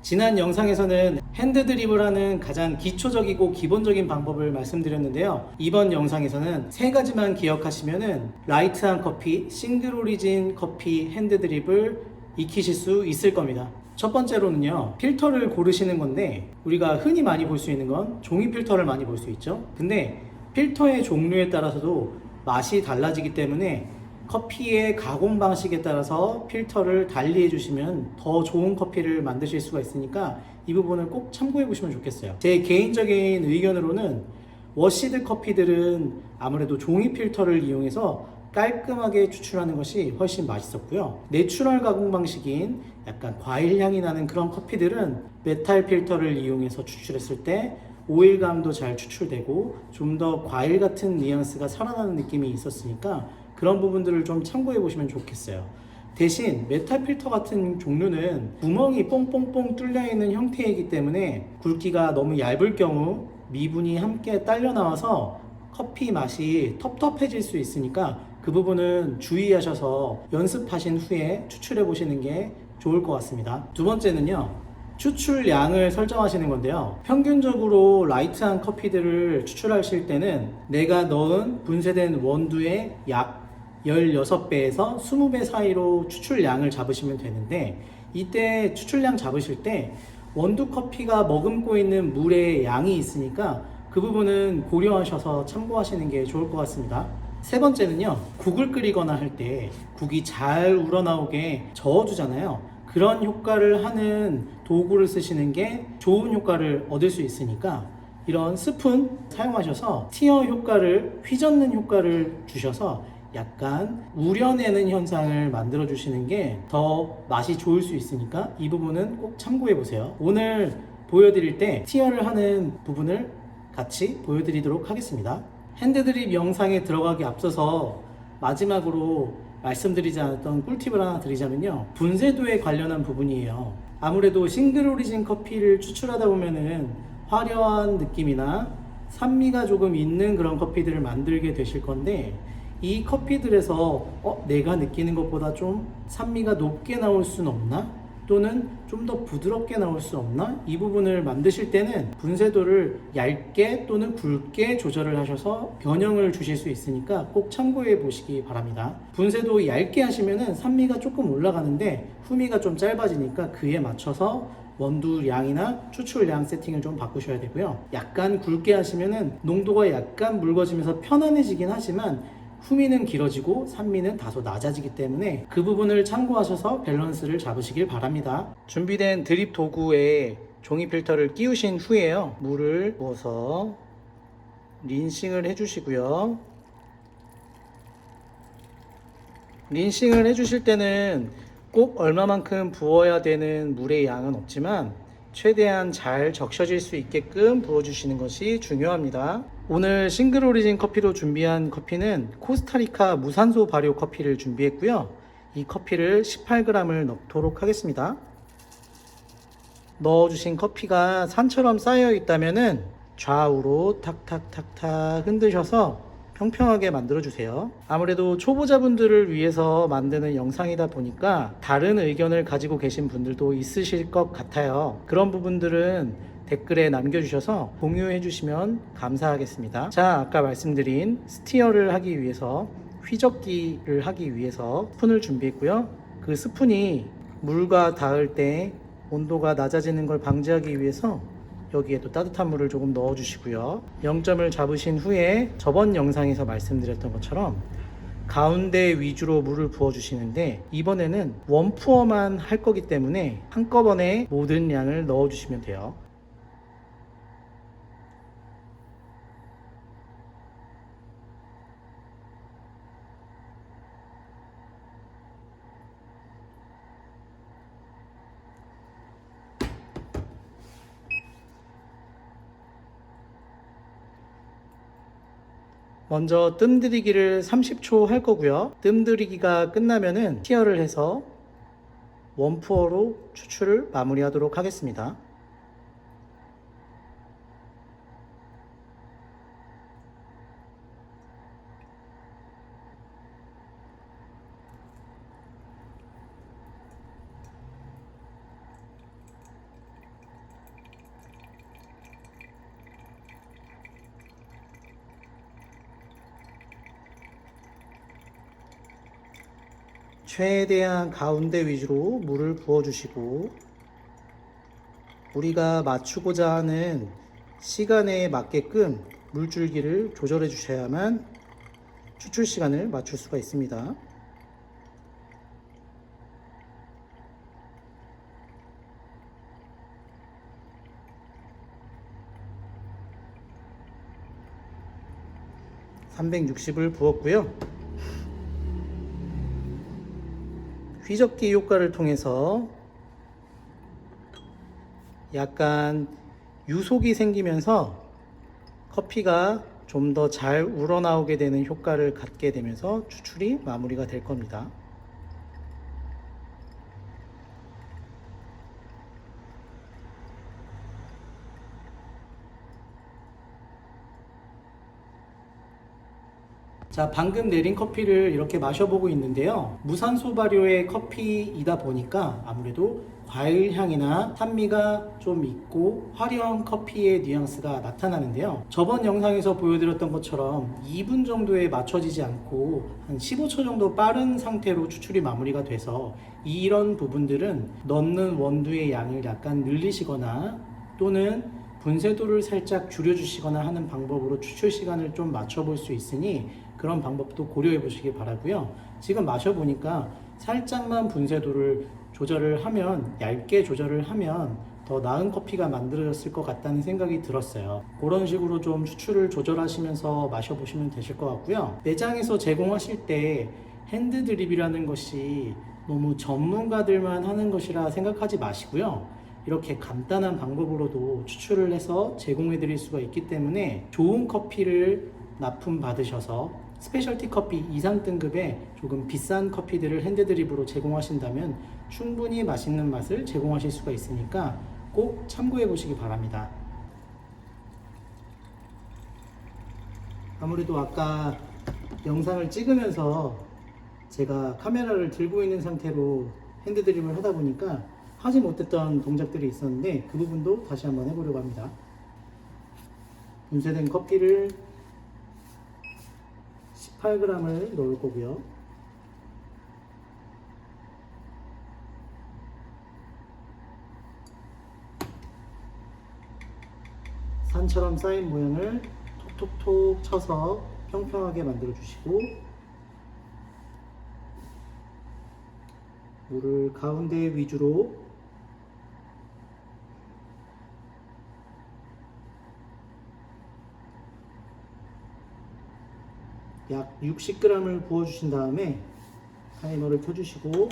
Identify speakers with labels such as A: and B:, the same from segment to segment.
A: 지난 영상에서는 핸드 드립을 하는 가장 기초적이고 기본적인 방법을 말씀드렸는데요. 이번 영상에서는 세 가지만 기억하시면은 라이트한 커피, 싱글 오리진 커피 핸드 드립을 익히실 수 있을 겁니다. 첫 번째로는요, 필터를 고르시는 건데, 우리가 흔히 많이 볼 수 있는 건 종이 필터를 많이 볼 수 있죠. 근데 필터의 종류에 따라서도 맛이 달라지기 때문에 커피의 가공 방식에 따라서 필터를 달리 해주시면 더 좋은 커피를 만드실 수가 있으니까 이 부분을 꼭 참고해 보시면 좋겠어요. 제 개인적인 의견으로는 워시드 커피들은 아무래도 종이 필터를 이용해서 깔끔하게 추출하는 것이 훨씬 맛있었고요. 내추럴 가공 방식인 약간 과일 향이 나는 그런 커피들은 메탈 필터를 이용해서 추출했을 때 오일감도 잘 추출되고 좀 더 과일 같은 뉘앙스가 살아나는 느낌이 있었으니까 그런 부분들을 좀 참고해 보시면 좋겠어요. 대신 메탈 필터 같은 종류는 구멍이 뽕뽕뽕 뚫려 있는 형태이기 때문에 굵기가 너무 얇을 경우 미분이 함께 딸려 나와서 커피 맛이 텁텁해질 수 있으니까 그 부분은 주의하셔서 연습하신 후에 추출해 보시는 게 좋을 것 같습니다. 두 번째는요, 추출량을 설정하시는 건데요. 평균적으로 라이트한 커피들을 추출하실 때는 내가 넣은 분쇄된 원두의 약 16배에서 20배 사이로 추출량을 잡으시면 되는데, 이때 추출량 잡으실 때 원두 커피가 머금고 있는 물의 양이 있으니까 그 부분은 고려하셔서 참고하시는 게 좋을 것 같습니다. 세 번째는요, 국을 끓이거나 할 때 국이 잘 우러나오게 저어주잖아요. 그런 효과를 하는 도구를 쓰시는 게 좋은 효과를 얻을 수 있으니까 이런 스푼 사용하셔서 티어 효과를, 휘젓는 효과를 주셔서 약간 우려내는 현상을 만들어 주시는 게 더 맛이 좋을 수 있으니까 이 부분은 꼭 참고해 보세요. 오늘 보여드릴 때 티어를 하는 부분을 같이 보여드리도록 하겠습니다. 핸드드립 영상에 들어가기 앞서서 마지막으로 말씀드리지 않았던 꿀팁을 하나 드리자면요, 분쇄도에 관련한 부분이에요. 아무래도 싱글 오리진 커피를 추출하다 보면은 화려한 느낌이나 산미가 조금 있는 그런 커피들을 만들게 되실 건데, 이 커피들에서 내가 느끼는 것보다 좀 산미가 높게 나올 수는 없나? 또는 좀 더 부드럽게 나올 수 없나? 이 부분을 만드실 때는 분쇄도를 얇게 또는 굵게 조절을 하셔서 변형을 주실 수 있으니까 꼭 참고해 보시기 바랍니다. 분쇄도 얇게 하시면은 산미가 조금 올라가는데 후미가 좀 짧아지니까 그에 맞춰서 원두량이나 추출량 세팅을 좀 바꾸셔야 되고요. 약간 굵게 하시면은 농도가 약간 묽어지면서 편안해지긴 하지만 후미는 길어지고 산미는 다소 낮아지기 때문에 그 부분을 참고하셔서 밸런스를 잡으시길 바랍니다. 준비된 드립 도구에 종이 필터를 끼우신 후에요, 물을 부어서 린싱을 해주시고요. 린싱을 해주실 때는 꼭 얼마만큼 부어야 되는 물의 양은 없지만 최대한 잘 적셔질 수 있게끔 부어주시는 것이 중요합니다. 오늘 싱글 오리진 커피로 준비한 커피는 코스타리카 무산소 발효 커피를 준비했고요. 이 커피를 18g을 넣도록 하겠습니다. 넣어주신 커피가 산처럼 쌓여 있다면 좌우로 탁탁탁탁 흔드셔서 평평하게 만들어 주세요. 아무래도 초보자분들을 위해서 만드는 영상이다 보니까 다른 의견을 가지고 계신 분들도 있으실 것 같아요. 그런 부분들은 댓글에 남겨주셔서 공유해 주시면 감사하겠습니다. 자, 아까 말씀드린 스티어를 하기 위해서, 휘젓기를 하기 위해서 스푼을 준비했고요. 그 스푼이 물과 닿을 때 온도가 낮아지는 걸 방지하기 위해서 여기에 또 따뜻한 물을 조금 넣어 주시고요. 0점을 잡으신 후에 저번 영상에서 말씀드렸던 것처럼 가운데 위주로 물을 부어 주시는데, 이번에는 원푸어만 할 거기 때문에 한꺼번에 모든 양을 넣어 주시면 돼요. 먼저 뜸 들이기를 30초 할 거고요. 뜸 들이기가 끝나면은 티어를 해서 원푸어로 추출을 마무리하도록 하겠습니다. 최대한 가운데 위주로 물을 부어주시고 우리가 맞추고자 하는 시간에 맞게끔 물줄기를 조절해 주셔야만 추출 시간을 맞출 수가 있습니다. (360을) 부었고요. 휘젓기 효과를 통해서 약간 유속이 생기면서 커피가 좀 더 잘 우러나오게 되는 효과를 갖게 되면서 추출이 마무리가 될 겁니다. 자, 방금 내린 커피를 이렇게 마셔보고 있는데요. 무산소 발효의 커피이다 보니까 아무래도 과일 향이나 산미가 좀 있고 화려한 커피의 뉘앙스가 나타나는데요. 저번 영상에서 보여드렸던 것처럼 2분 정도에 맞춰지지 않고 한 15초 정도 빠른 상태로 추출이 마무리가 돼서 이런 부분들은 넣는 원두의 양을 약간 늘리시거나 또는 분쇄도를 살짝 줄여주시거나 하는 방법으로 추출 시간을 좀 맞춰볼 수 있으니 그런 방법도 고려해 보시기 바라고요. 지금 마셔보니까 살짝만 분쇄도를 조절을 하면, 얇게 조절을 하면 더 나은 커피가 만들어졌을 것 같다는 생각이 들었어요. 그런 식으로 좀 추출을 조절하시면서 마셔보시면 되실 것 같고요. 매장에서 제공하실 때 핸드드립이라는 것이 너무 전문가들만 하는 것이라 생각하지 마시고요. 이렇게 간단한 방법으로도 추출을 해서 제공해 드릴 수가 있기 때문에 좋은 커피를 납품 받으셔서 스페셜티 커피 이상 등급의 조금 비싼 커피들을 핸드드립으로 제공하신다면 충분히 맛있는 맛을 제공하실 수가 있으니까 꼭 참고해 보시기 바랍니다. 아무래도 아까 영상을 찍으면서 제가 카메라를 들고 있는 상태로 핸드드립을 하다 보니까 하지 못했던 동작들이 있었는데 그 부분도 다시 한번 해보려고 합니다. 분쇄된 커피를 18g을 넣을 거고요. 산처럼 쌓인 모양을 톡톡톡 쳐서 평평하게 만들어 주시고 물을 가운데 위주로 약 60g을 부어주신 다음에 타이머를 켜주시고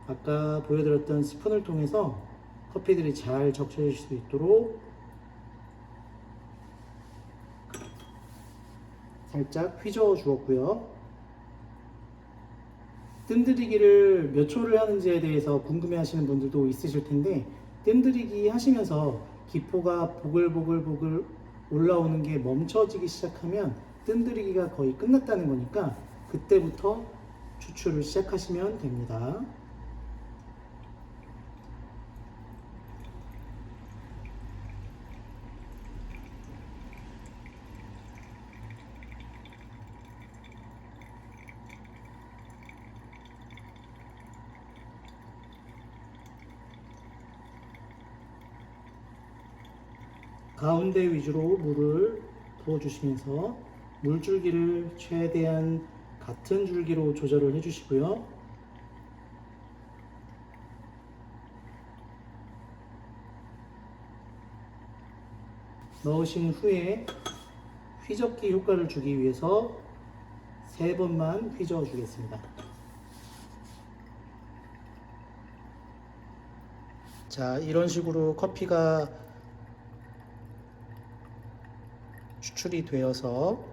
A: 아까 보여드렸던 스푼을 통해서 커피들이 잘 적셔질 수 있도록 살짝 휘저어 주었고요. 뜸들이기를 몇 초를 하는지에 대해서 궁금해 하시는 분들도 있으실 텐데 뜸들이기 하시면서 기포가 보글보글 올라오는 게 멈춰지기 시작하면 뜸들이기가 거의 끝났다는 거니까 그때부터 추출을 시작하시면 됩니다. 가운데 위주로 물을 부어주시면서 물줄기를 최대한 같은 줄기로 조절을 해주시고요. 넣으신 후에 휘젓기 효과를 주기 위해서 3번만 휘저어 주겠습니다. 자, 이런 식으로 커피가 추출이 되어서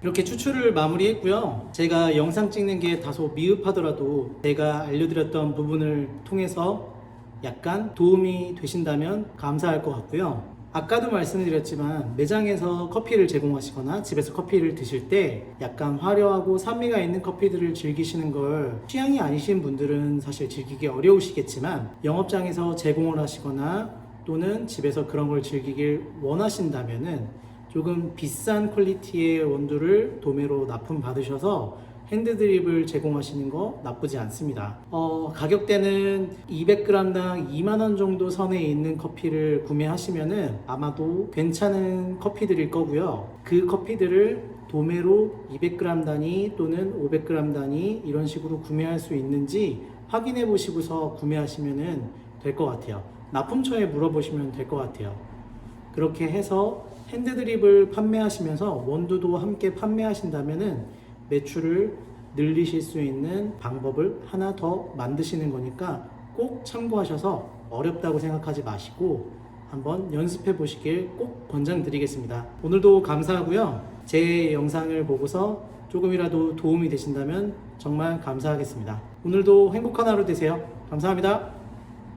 A: 이렇게 추출을 마무리했고요. 제가 영상 찍는 게 다소 미흡하더라도 제가 알려드렸던 부분을 통해서 약간 도움이 되신다면 감사할 것 같고요. 아까도 말씀드렸지만 매장에서 커피를 제공하시거나 집에서 커피를 드실 때 약간 화려하고 산미가 있는 커피들을 즐기시는 걸 취향이 아니신 분들은 사실 즐기기 어려우시겠지만 영업장에서 제공을 하시거나 또는 집에서 그런 걸 즐기길 원하신다면은 조금 비싼 퀄리티의 원두를 도매로 납품 받으셔서 핸드드립을 제공하시는 거 나쁘지 않습니다. 가격대는 200g당 2만원 정도 선에 있는 커피를 구매하시면은 아마도 괜찮은 커피들일 거고요. 그 커피들을 도매로 200g 단위 또는 500g 단위 이런 식으로 구매할 수 있는지 확인해 보시고서 구매하시면 될 것 같아요. 납품처에 물어보시면 될 것 같아요. 그렇게 해서 핸드드립을 판매하시면서 원두도 함께 판매하신다면은 매출을 늘리실 수 있는 방법을 하나 더 만드시는 거니까 꼭 참고하셔서 어렵다고 생각하지 마시고 한번 연습해 보시길 꼭 권장드리겠습니다. 오늘도 감사하고요. 제 영상을 보고서 조금이라도 도움이 되신다면 정말 감사하겠습니다. 오늘도 행복한 하루 되세요. 감사합니다.